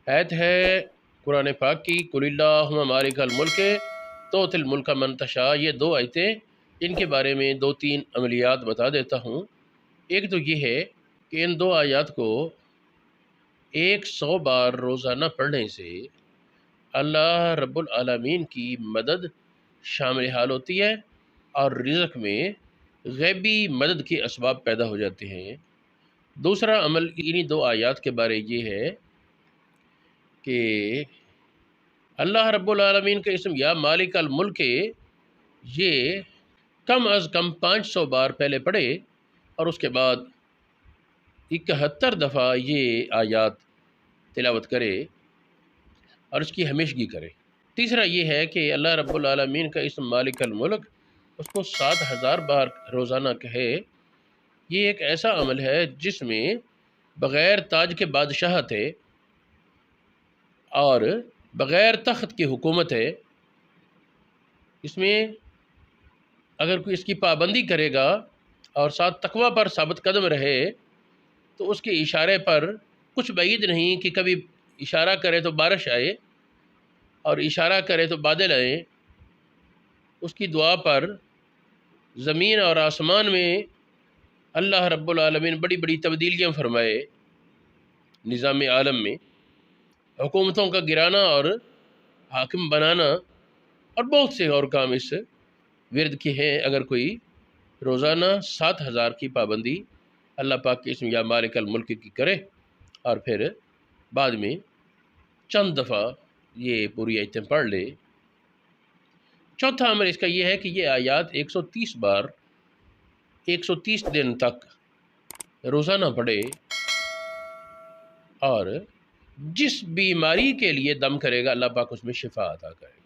آیت ہے قرآن پاک کی، قل اللہم مالک الملک تؤتی الملک من تشاء۔ یہ دو آیتیں، ان کے بارے میں دو تین عملیات بتا دیتا ہوں۔ ایک تو یہ ہے کہ ان دو آیات کو 100 بار روزانہ پڑھنے سے اللہ رب العالمین کی مدد شامل حال ہوتی ہے، اور رزق میں غیبی مدد کے اسباب پیدا ہو جاتے ہیں۔ دوسرا عمل انہی دو آیات کے بارے یہ ہے کہ اللہ رب العالمین کا اسم یا مالک الملک یہ کم از کم 500 بار پہلے پڑھے، اور اس کے بعد 71 دفعہ یہ آیات تلاوت کرے اور اس کی ہمیشگی کرے۔ تیسرا یہ ہے کہ اللہ رب العالمین کا اسم مالک الملک اس کو 7000 بار روزانہ کہے۔ یہ ایک ایسا عمل ہے جس میں بغیر تاج کے بادشاہت ہے اور بغیر تخت کی حکومت ہے۔ اس میں اگر کوئی اس کی پابندی کرے گا اور ساتھ تقوی پر ثابت قدم رہے تو اس کے اشارے پر کچھ بعید نہیں کہ کبھی اشارہ کرے تو بارش آئے اور اشارہ کرے تو بادل آئے۔ اس کی دعا پر زمین اور آسمان میں اللہ رب العالمین بڑی بڑی تبدیلیاں فرمائے، نظام عالم میں حکومتوں کا گرانا اور حاکم بنانا، اور بہت سے اور کام اس ورد کے ہیں۔ اگر کوئی روزانہ 7000 کی پابندی اللہ پاک کے اسم یا مالک الملک کی کرے اور پھر بعد میں چند دفعہ یہ پوری آیتیں پڑھ لے۔ چوتھا عمل اس کا یہ ہے کہ یہ آیات 130 بار 130 دن تک روزانہ پڑھے، اور جس بیماری کے لیے دم کرے گا اللہ پاک اس میں شفا عطا کرے گا۔